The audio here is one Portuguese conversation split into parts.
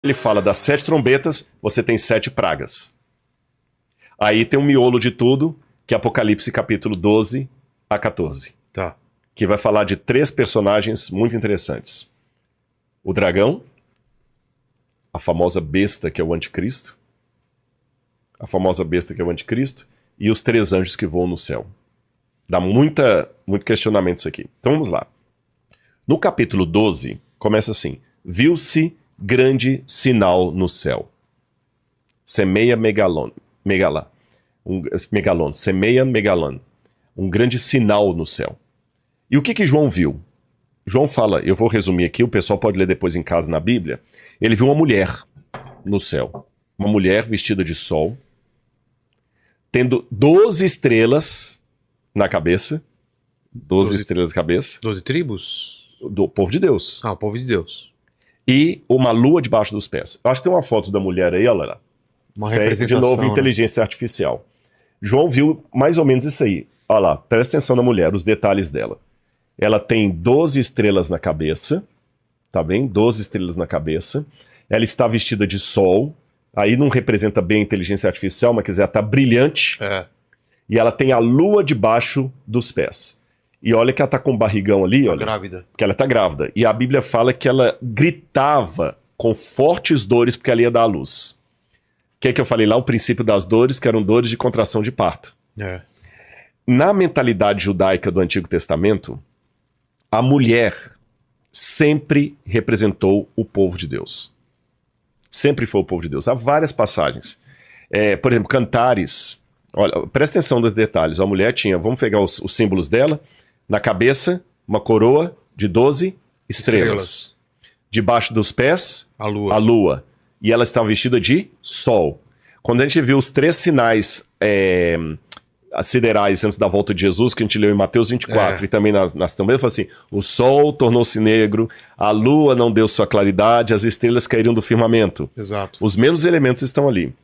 ele fala das 7 trombetas, você tem 7 pragas. Aí tem um miolo de tudo, que é Apocalipse capítulo 12 a 14. Tá. Que vai falar de 3 personagens muito interessantes. O dragão, a famosa besta que é o anticristo, e os 3 anjos que voam no céu. Dá muito questionamento isso aqui. Então vamos lá. No capítulo 12, começa assim: viu-se grande sinal no céu. Semeia megalon. Semeia megalon. Um grande sinal no céu. E o que João viu? João fala, eu vou resumir aqui, o pessoal pode ler depois em casa na Bíblia. Ele viu uma mulher no céu. Uma mulher vestida de sol, tendo 12 estrelas na cabeça. 12 estrelas na cabeça. 12 tribos? Do povo de Deus. Ah, o povo de Deus. E uma lua debaixo dos pés. Eu acho que tem uma foto da mulher aí, olha lá. Uma representação, de novo, inteligência artificial. João viu mais ou menos isso aí. Olha lá, presta atenção na mulher, os detalhes dela. Ela tem 12 estrelas na cabeça, tá bem? 12 estrelas na cabeça. Ela está vestida de sol. Aí não representa bem a inteligência artificial, mas quer dizer, ela está brilhante. É. E ela tem a lua debaixo dos pés. E olha que ela tá com um barrigão ali, olha. Grávida. Porque ela tá grávida. E a Bíblia fala que ela gritava com fortes dores porque ela ia dar à luz. O que é que eu falei lá? O princípio das dores, que eram dores de contração de parto. É. Na mentalidade judaica do Antigo Testamento, a mulher sempre representou o povo de Deus. Sempre foi o povo de Deus. Há várias passagens. Por exemplo, Cantares. Olha, presta atenção nos detalhes. A mulher tinha, vamos pegar os símbolos dela. Na cabeça, uma coroa de 12 estrelas. Debaixo dos pés, a lua. E ela estava vestida de sol. Quando a gente viu os 3 sinais siderais antes da volta de Jesus, que a gente leu em Mateus 24 e também nas trombetas, fala assim: o sol tornou-se negro, a lua não deu sua claridade, as estrelas caíram do firmamento. Exato. Os mesmos elementos estão ali.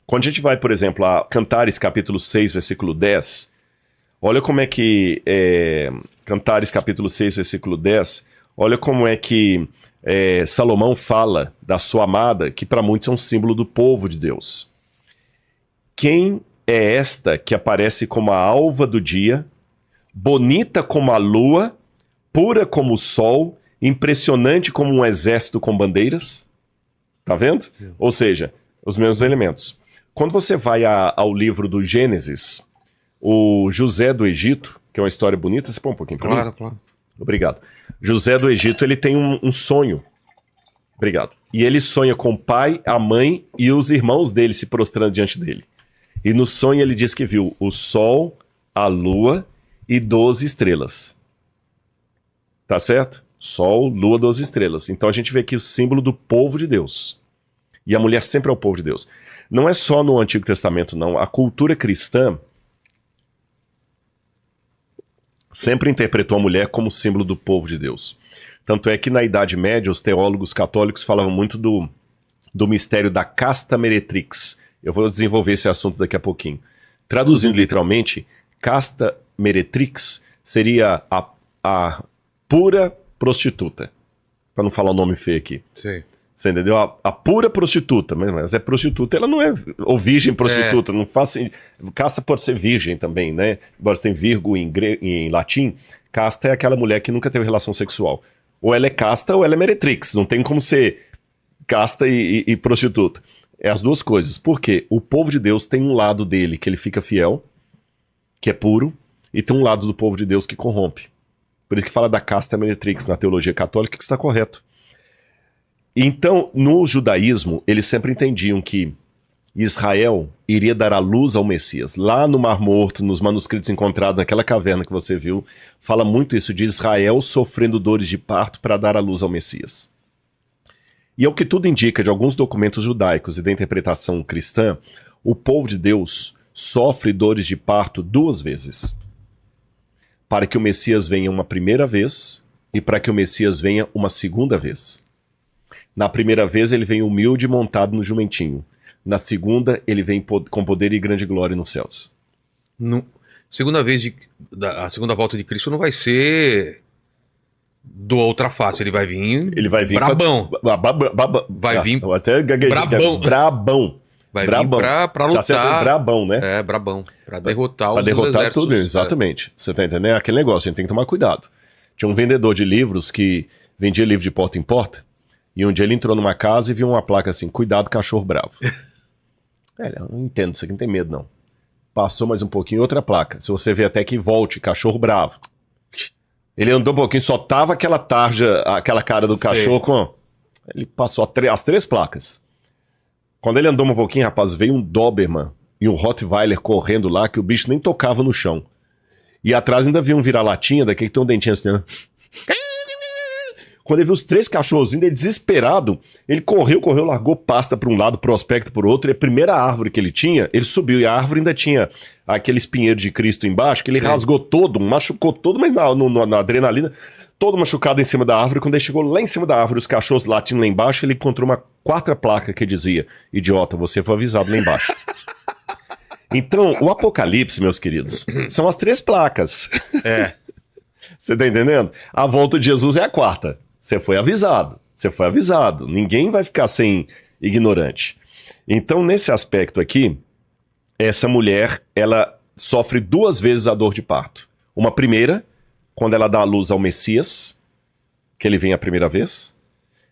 Quando a gente vai, por exemplo, a Cantares capítulo 6, versículo 10, olha como é que Cantares capítulo 6, versículo 10, olha como é que Salomão fala da sua amada, que para muitos é um símbolo do povo de Deus. Quem é esta que aparece como a alva do dia, bonita como a lua, pura como o sol, impressionante como um exército com bandeiras? Tá vendo? Ou seja, os mesmos elementos. Quando você vai ao livro do Gênesis, o José do Egito, que é uma história bonita, você põe um pouquinho para mim? Claro. Obrigado. José do Egito, ele tem um sonho. Obrigado. E ele sonha com o pai, a mãe e os irmãos dele se prostrando diante dele. E no sonho ele diz que viu o sol, a lua e 12 estrelas. Tá certo? Sol, lua, 12 estrelas. Então a gente vê aqui o símbolo do povo de Deus. E a mulher sempre é o povo de Deus. Não é só no Antigo Testamento, não. A cultura cristã sempre interpretou a mulher como símbolo do povo de Deus. Tanto é que na Idade Média os teólogos católicos falavam muito do mistério da casta meretrix. Eu vou desenvolver esse assunto daqui a pouquinho. Traduzindo literalmente, casta meretrix seria a pura prostituta. Para não falar o nome feio aqui. Sim. Você entendeu? A pura prostituta, mas é prostituta, ela não é ou virgem prostituta, não faz assim, casta pode ser virgem também, né? Embora você tenha virgo em latim, casta é aquela mulher que nunca teve relação sexual. Ou ela é casta ou ela é meretrix, não tem como ser casta e prostituta. É as duas coisas. Por quê? O povo de Deus tem um lado dele que ele fica fiel, que é puro, e tem um lado do povo de Deus que corrompe. Por isso que fala da casta meretrix na teologia católica, que está correto. Então, no judaísmo, eles sempre entendiam que Israel iria dar a luz ao Messias. Lá no Mar Morto, nos manuscritos encontrados naquela caverna que você viu, fala muito isso de Israel sofrendo dores de parto para dar a luz ao Messias. E é o que tudo indica de alguns documentos judaicos e da interpretação cristã, o povo de Deus sofre dores de parto 2 vezes. Para que o Messias venha uma primeira vez e para que o Messias venha uma segunda vez. Na primeira vez ele vem humilde montado no jumentinho. Na segunda ele vem com poder e grande glória nos céus. A segunda volta de Cristo não vai ser Do outra face, ele vai vir. Ele vai vir brabão. Vai vir eu até gaguejei. brabão. Brabão. Vai brabão. vir pra Tá lutar. sendo brabão, né? É, brabão. Pra derrotar Pra os derrotar exércitos. tudo, exatamente. Você tá entendendo? É aquele negócio, a gente tem que tomar cuidado. Tinha um vendedor de livros que vendia livro de porta em porta, e um dia ele entrou numa casa e viu uma placa assim, cuidado, cachorro bravo. Eu não entendo, isso aqui não tem medo, não. Passou mais um pouquinho, outra placa. Se você vê até que volte, cachorro bravo. Ele andou um pouquinho, só tava aquela tarja, aquela cara do cachorro com... Ele passou as 3 placas. Quando ele andou um pouquinho, rapaz, veio um Doberman e um Rottweiler correndo lá, que o bicho nem tocava no chão. E atrás ainda vinha um vira-latinha, daquele que tem um dentinho assim, né? Quando ele viu os 3 cachorros vindo, ele desesperado, ele correu, largou pasta para um lado, prospecto por outro, e a primeira árvore que ele tinha, ele subiu, e a árvore ainda tinha aquele espinheiro de Cristo embaixo, que ele rasgou todo, machucou todo, mas na adrenalina, todo machucado em cima da árvore. Quando ele chegou lá em cima da árvore, os cachorros latindo lá embaixo, ele encontrou uma 4ª placa que dizia, idiota, você foi avisado lá embaixo. Então, o Apocalipse, meus queridos, são as 3 placas. Você tá entendendo? A volta de Jesus é a 4ª. Você foi avisado. Ninguém vai ficar sem ignorante. Então, nesse aspecto aqui, essa mulher, ela sofre 2 vezes a dor de parto. Uma primeira, quando ela dá à luz ao Messias, que ele vem a primeira vez,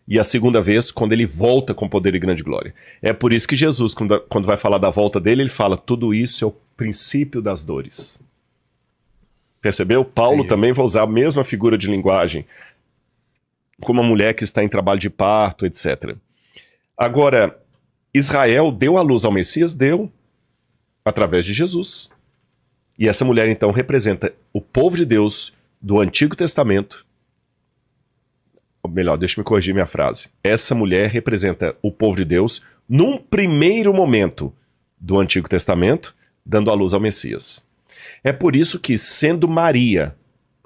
e a segunda vez, quando ele volta com poder e grande glória. É por isso que Jesus, quando vai falar da volta dele, ele fala, tudo isso é o princípio das dores. Percebeu? Paulo também vai usar a mesma figura de linguagem, como uma mulher que está em trabalho de parto, etc. Agora, Israel deu à luz ao Messias? Deu, através de Jesus. E essa mulher, então, representa o povo de Deus do Antigo Testamento. Ou melhor, deixa eu me corrigir minha frase. Essa mulher representa o povo de Deus num primeiro momento do Antigo Testamento, dando à luz ao Messias. É por isso que, sendo Maria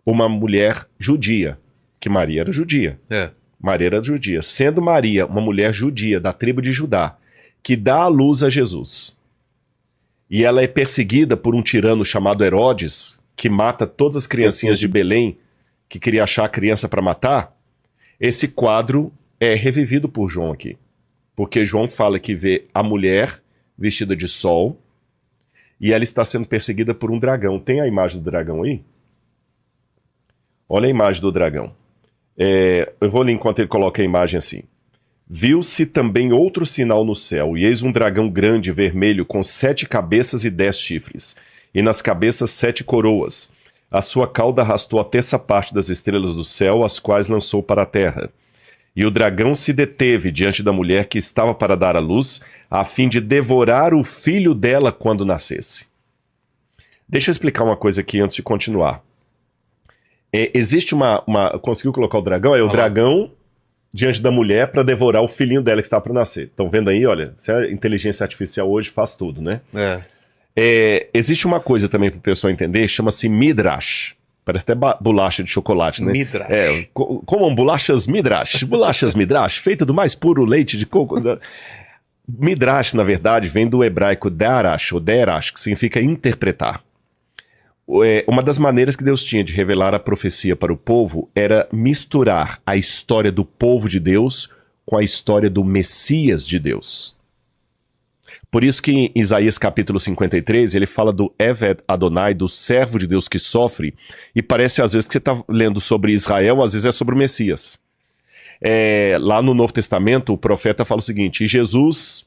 uma mulher judia, que Maria era judia. Maria era judia. Sendo Maria uma mulher judia da tribo de Judá, que dá à luz a Jesus, e ela é perseguida por um tirano chamado Herodes, que mata todas as criancinhas de Belém, que queria achar a criança para matar, esse quadro é revivido por João aqui. Porque João fala que vê a mulher vestida de sol, e ela está sendo perseguida por um dragão. Tem a imagem do dragão aí? Olha a imagem do dragão. Eu vou ler enquanto ele coloca a imagem assim. Viu-se também outro sinal no céu, e eis um dragão grande, vermelho, com 7 cabeças e 10 chifres, e nas cabeças 7 coroas. A sua cauda arrastou a 1/3 parte das estrelas do céu, as quais lançou para a terra. E o dragão se deteve diante da mulher que estava para dar à luz, a fim de devorar o filho dela quando nascesse. Deixa eu explicar uma coisa aqui antes de continuar. Existe uma... Conseguiu colocar o dragão? O dragão diante da mulher para devorar o filhinho dela que está para nascer. Estão vendo aí? Olha, a inteligência artificial hoje faz tudo, né? Existe uma coisa também para o pessoal entender, chama-se Midrash. Parece até bolacha de chocolate, né? Midrash. Comam bolachas Midrash. Bolachas Midrash, feita do mais puro leite de coco. Midrash, na verdade, vem do hebraico darash, ou derash, que significa interpretar. Uma das maneiras que Deus tinha de revelar a profecia para o povo era misturar a história do povo de Deus com a história do Messias de Deus. Por isso que em Isaías capítulo 53, ele fala do Eved Adonai, do servo de Deus que sofre, e parece às vezes que você está lendo sobre Israel, às vezes é sobre o Messias. Lá no Novo Testamento, o profeta fala o seguinte, e Jesus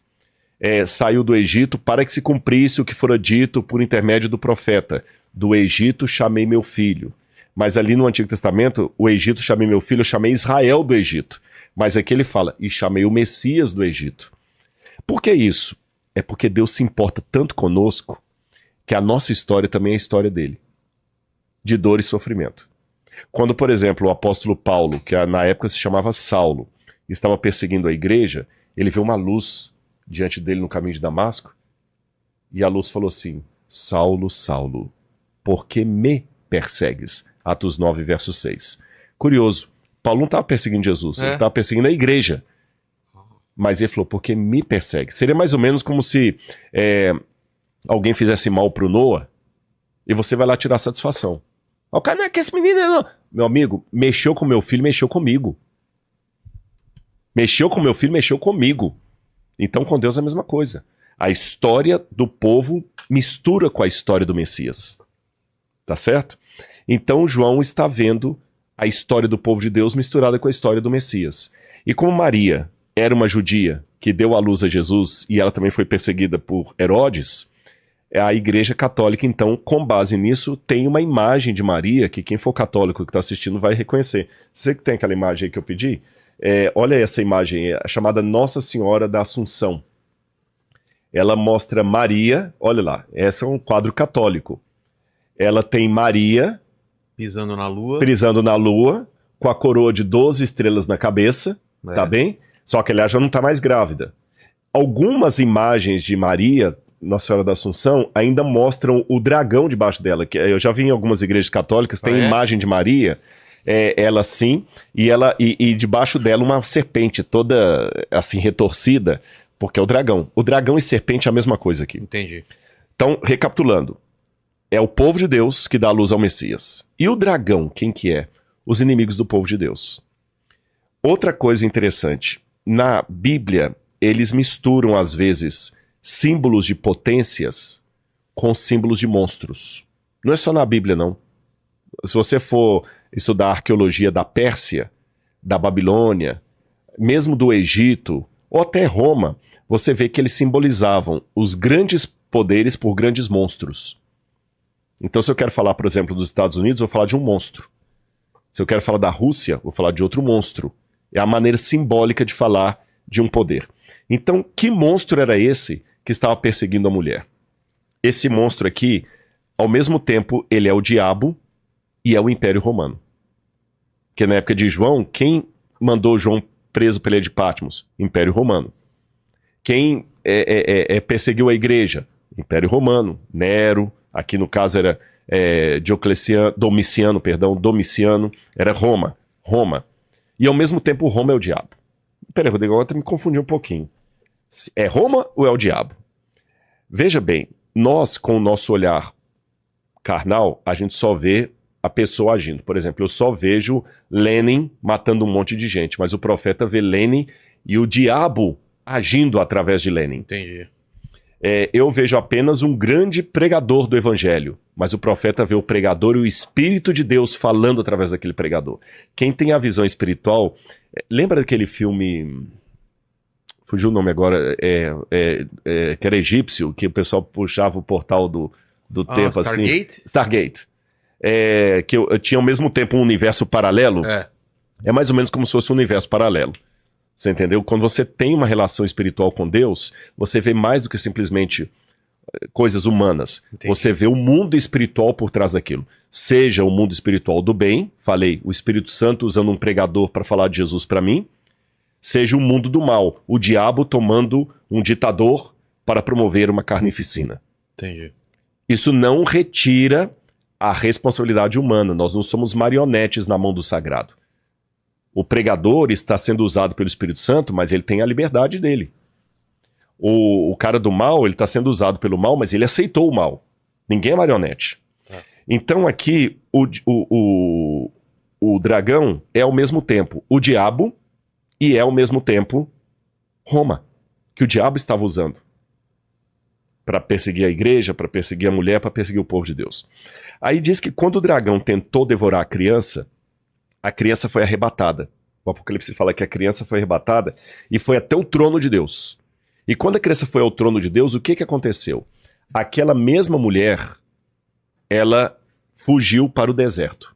saiu do Egito para que se cumprisse o que fora dito por intermédio do profeta. Do Egito chamei meu filho. Mas ali no Antigo Testamento, o Egito chamei meu filho, eu chamei Israel do Egito. Mas aqui ele fala, e chamei o Messias do Egito. Por que isso? É porque Deus se importa tanto conosco que a nossa história também é a história dele. De dor e sofrimento. Quando, por exemplo, o apóstolo Paulo, que na época se chamava Saulo, estava perseguindo a igreja, ele viu uma luz diante dele no caminho de Damasco, e a luz falou assim, Saulo, Saulo, por que me persegues? Atos 9, verso 6. Curioso, Paulo não estava perseguindo Jesus, ele estava perseguindo a igreja. Mas ele falou, por que me persegue? Seria mais ou menos como se alguém fizesse mal pro Noah, e você vai lá tirar satisfação. O cara, não é que esse menino... Meu amigo, mexeu com meu filho, mexeu comigo. Mexeu com meu filho, mexeu comigo. Então, com Deus é a mesma coisa. A história do povo mistura com a história do Messias. Tá certo? Então, João está vendo a história do povo de Deus misturada com a história do Messias. E como Maria era uma judia que deu à luz a Jesus e ela também foi perseguida por Herodes, a Igreja Católica, então, com base nisso, tem uma imagem de Maria que quem for católico que está assistindo vai reconhecer. Você que tem aquela imagem aí que eu pedi? Olha essa imagem, é chamada Nossa Senhora da Assunção. Ela mostra Maria, olha lá, esse é um quadro católico. Ela tem Maria Pisando na lua, com a coroa de 12 estrelas na cabeça, tá bem? Só que ela já não está mais grávida. Algumas imagens de Maria, Nossa Senhora da Assunção, ainda mostram o dragão debaixo dela. Que eu já vi em algumas igrejas católicas, tem imagem de Maria, ela assim, e debaixo dela uma serpente toda assim retorcida, porque é o dragão. O dragão e serpente é a mesma coisa aqui. Entendi. Então, recapitulando, é o povo de Deus que dá a luz ao Messias. E o dragão, quem que é? Os inimigos do povo de Deus. Outra coisa interessante, na Bíblia, eles misturam às vezes símbolos de potências com símbolos de monstros. Não é só na Bíblia, não. Se você for estudar a arqueologia da Pérsia, da Babilônia, mesmo do Egito, ou até Roma, você vê que eles simbolizavam os grandes poderes por grandes monstros. Então, se eu quero falar, por exemplo, dos Estados Unidos, eu vou falar de um monstro. Se eu quero falar da Rússia, eu vou falar de outro monstro. É a maneira simbólica de falar de um poder. Então, que monstro era esse que estava perseguindo a mulher? Esse monstro aqui, ao mesmo tempo, ele é o diabo e é o Império Romano. Porque na época de João, quem mandou João preso pela ilha de Patmos? Império Romano. Quem perseguiu a igreja? Império Romano. Nero, aqui no caso era Domiciano, era Roma. E ao mesmo tempo Roma é o diabo. Peraí, Rodrigo, agora me confundi um pouquinho. É Roma ou é o diabo? Veja bem, nós com o nosso olhar carnal, a gente só vê a pessoa agindo. Por exemplo, eu só vejo Lenin matando um monte de gente, mas o profeta vê Lenin e o diabo agindo através de Lenin. Entendi. Eu vejo apenas um grande pregador do evangelho, mas o profeta vê o pregador e o Espírito de Deus falando através daquele pregador. Quem tem a visão espiritual, lembra daquele filme, fugiu o nome agora, que era egípcio, que o pessoal puxava o portal do tempo Stargate? assim. Stargate. Que tinha ao mesmo tempo um universo paralelo. É mais ou menos como se fosse um universo paralelo. Você entendeu? Quando você tem uma relação espiritual com Deus, você vê mais do que simplesmente coisas humanas. Entendi. Você vê o mundo espiritual por trás daquilo. Seja o mundo espiritual do bem, falei, o Espírito Santo usando um pregador para falar de Jesus para mim, seja o mundo do mal, o diabo tomando um ditador para promover uma carnificina. Entendi. Isso não retira a responsabilidade humana. Nós não somos marionetes na mão do sagrado. O pregador está sendo usado pelo Espírito Santo, mas ele tem a liberdade dele. O cara do mal, ele está sendo usado pelo mal, mas ele aceitou o mal. Ninguém é marionete. Então aqui, o dragão é ao mesmo tempo o diabo e é ao mesmo tempo Roma, que o diabo estava usando para perseguir a igreja, para perseguir a mulher, para perseguir o povo de Deus. Aí diz que quando o dragão tentou devorar a criança foi arrebatada. O Apocalipse fala que a criança foi arrebatada e foi até o trono de Deus. E quando a criança foi ao trono de Deus, o que aconteceu? Aquela mesma mulher, ela fugiu para o deserto.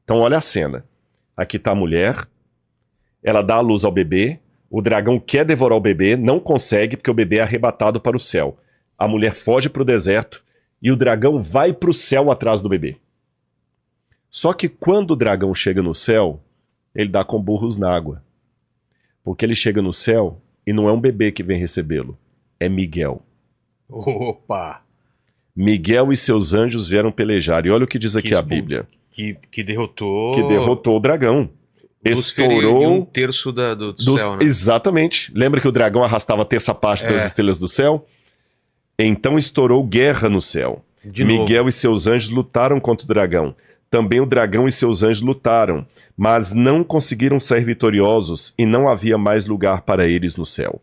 Então olha a cena. Aqui está a mulher, ela dá a luz ao bebê, o dragão quer devorar o bebê, não consegue porque o bebê é arrebatado para o céu. A mulher foge para o deserto e o dragão vai para o céu atrás do bebê. Só que quando o dragão chega no céu, ele dá com burros na água. Porque ele chega no céu e não é um bebê que vem recebê-lo, é Miguel. Opa! Miguel e seus anjos vieram pelejar. E olha o que diz aqui a Bíblia. Que derrotou... Que derrotou o dragão. Estourou um terço do céu, né? Exatamente. Lembra que o dragão arrastava a terça parte das estrelas do céu? Então estourou guerra no céu. Miguel e seus anjos lutaram contra o dragão. também o dragão e seus anjos lutaram, mas não conseguiram sair vitoriosos e não havia mais lugar para eles no céu.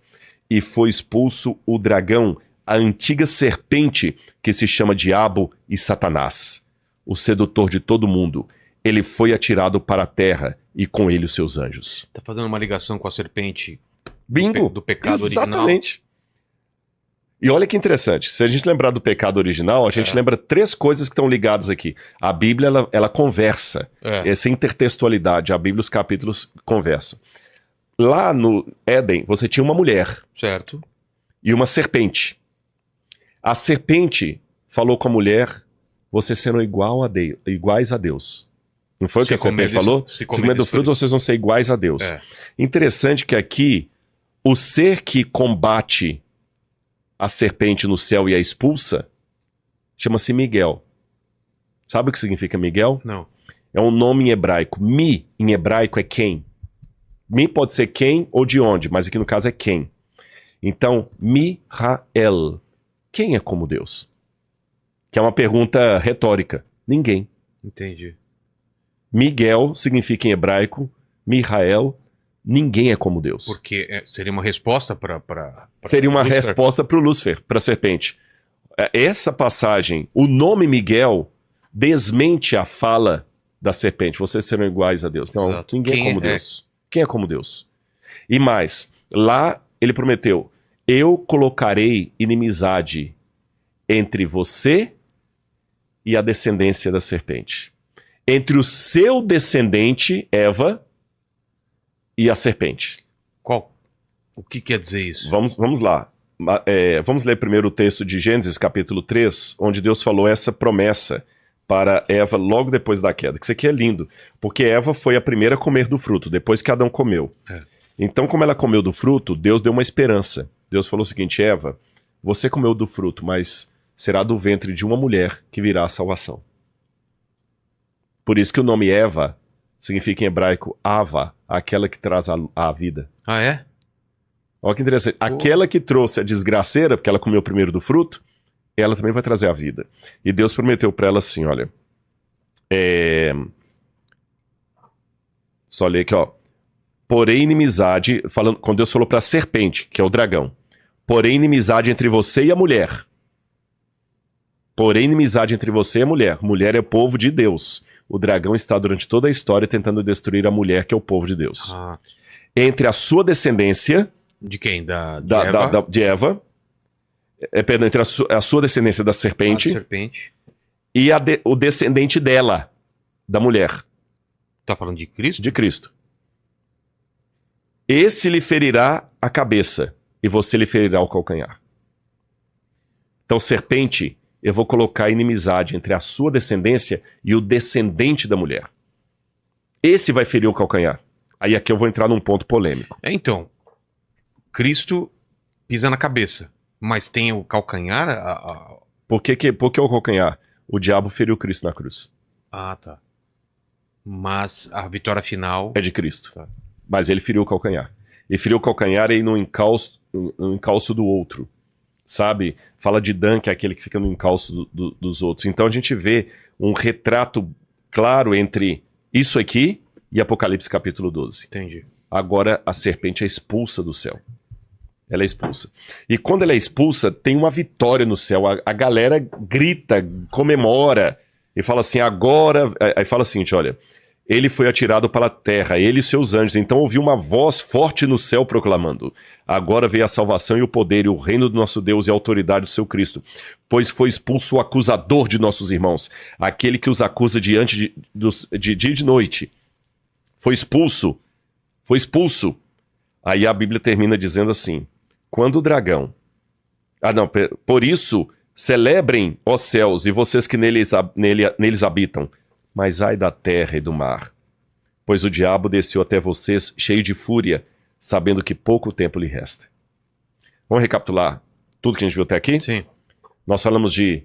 E foi expulso o dragão, a antiga serpente que se chama Diabo e Satanás, o sedutor de todo mundo. Ele foi atirado para a terra e com ele os seus anjos. Tá fazendo uma ligação com a serpente Bingo! do pecado original. Exatamente. E olha que interessante, se a gente lembrar do pecado original, a gente lembra 3 coisas que estão ligadas aqui. A Bíblia, ela conversa, essa intertextualidade, a Bíblia, os capítulos conversam. Lá no Éden, você tinha uma mulher. Certo. E uma serpente. A serpente falou com a mulher, vocês serão iguais a Deus. Não foi o que a serpente falou? Se comer do fruto, vocês vão ser iguais a Deus. Interessante que aqui, o ser que combate a serpente no céu e a expulsa, chama-se Miguel. Sabe o que significa Miguel? Não. É um nome em hebraico. Mi, em hebraico, é quem. Mi pode ser quem ou de onde, mas aqui no caso é quem. Então, Mi-ra-el. Quem é como Deus? Que é uma pergunta retórica. Ninguém. Entendi. Miguel significa em hebraico, Mi-ra-el, ninguém é como Deus. Porque seria uma resposta para seria uma resposta para o Lúcifer, para a serpente. Essa passagem, o nome Miguel, desmente a fala da serpente. Vocês serão iguais a Deus. Não, Exato. ninguém é como Deus. Quem é como Deus? E mais, lá ele prometeu, eu colocarei inimizade entre você e a descendência da serpente. Entre o seu descendente, Eva, e a serpente. Qual? O que quer dizer isso? Vamos lá. Vamos ler primeiro o texto de Gênesis, capítulo 3, onde Deus falou essa promessa para Eva logo depois da queda. Que isso aqui é lindo, porque Eva foi a primeira a comer do fruto, depois que Adão comeu. Então, como ela comeu do fruto, Deus deu uma esperança. Deus falou o seguinte, Eva, você comeu do fruto, mas será do ventre de uma mulher que virá a salvação. Por isso que o nome Eva significa em hebraico Ava, aquela que traz a vida. Ah, é? Olha que interessante. Aquela que trouxe a desgraceira, porque ela comeu primeiro do fruto, ela também vai trazer a vida. E Deus prometeu para ela assim, olha. Só ler aqui, ó. Porém inimizade, quando Deus falou para a serpente, que é o dragão. Porém inimizade entre você e a mulher. Porém inimizade entre você e a mulher. Mulher é povo de Deus. O dragão está durante toda a história tentando destruir a mulher, que é o povo de Deus. Entre a sua descendência... De quem? De Eva. Perdão, entre a sua descendência da serpente. E o descendente dela, da mulher. Tá falando de Cristo? De Cristo. Esse lhe ferirá a cabeça, e você lhe ferirá o calcanhar. Então, serpente... eu vou colocar inimizade entre a sua descendência e o descendente da mulher. Esse vai ferir o calcanhar. Aí aqui eu vou entrar num ponto polêmico. Então, Cristo pisa na cabeça, mas tem o calcanhar? Por que o calcanhar? O diabo feriu Cristo na cruz. Ah, tá. Mas a vitória final... é de Cristo. Tá. Mas ele feriu o calcanhar. E feriu o calcanhar aí no encalço do outro. Sabe? Fala de Dan, que é aquele que fica no encalço dos outros. Então a gente vê um retrato claro entre isso aqui e Apocalipse capítulo 12. Entendi. Agora a serpente é expulsa do céu. Ela é expulsa. E quando ela é expulsa, tem uma vitória no céu. A galera grita, comemora e fala assim, agora... Aí fala assim, olha... ele foi atirado para a terra, ele e seus anjos. Então ouviu uma voz forte no céu proclamando, agora veio a salvação e o poder e o reino do nosso Deus e a autoridade do seu Cristo, pois foi expulso o acusador de nossos irmãos, aquele que os acusa diante de dia e de noite. Foi expulso. Aí a Bíblia termina dizendo assim, quando o dragão... por isso, celebrem, ó céus, e vocês que neles habitam, mas ai da terra e do mar, pois o diabo desceu até vocês cheio de fúria, sabendo que pouco tempo lhe resta. Vamos recapitular tudo que a gente viu até aqui? Sim. Nós falamos de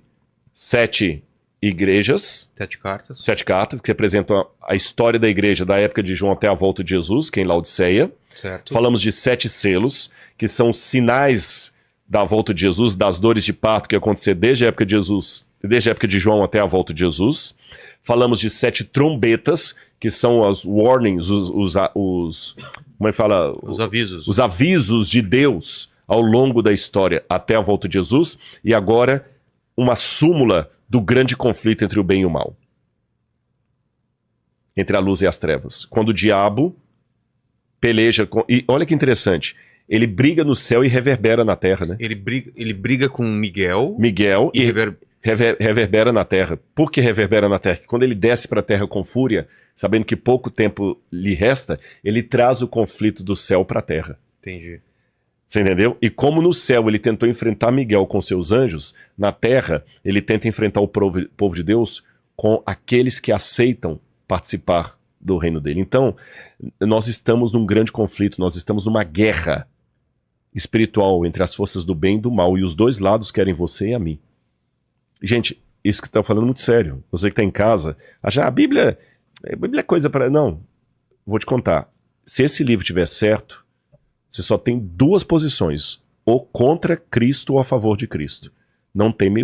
7 igrejas. 7 cartas, que representam a história da igreja da época de João até a volta de Jesus, que é em Laodiceia. Certo. Falamos de 7 selos, que são sinais da volta de Jesus, das dores de parto que ia acontecer desde a época de Jesus desde a época de João até a volta de Jesus. Falamos de 7 trombetas, que são as warnings, como é que fala? Os avisos. Os avisos de Deus ao longo da história até a volta de Jesus. E agora, uma súmula do grande conflito entre o bem e o mal. Entre a luz e as trevas. Quando o diabo peleja com... E olha que interessante. Ele briga no céu e reverbera na terra, né? Ele briga com Miguel. Miguel E reverbera na terra. Por que reverbera na terra? Quando ele desce para a terra com fúria, sabendo que pouco tempo lhe resta, ele traz o conflito do céu para a terra. Entendi. Você entendeu? E como no céu ele tentou enfrentar Miguel com seus anjos, na terra ele tenta enfrentar o povo de Deus com aqueles que aceitam participar do reino dele. Então, nós estamos num grande conflito, nós estamos numa guerra espiritual entre as forças do bem e do mal, e os dois lados querem você e a mim. Gente, isso que eu tô falando é muito sério. Você que está em casa, acha, a Bíblia é coisa para... Não, vou te contar. Se esse livro estiver certo, você só tem 2 posições, ou contra Cristo ou a favor de Cristo. Não tem meio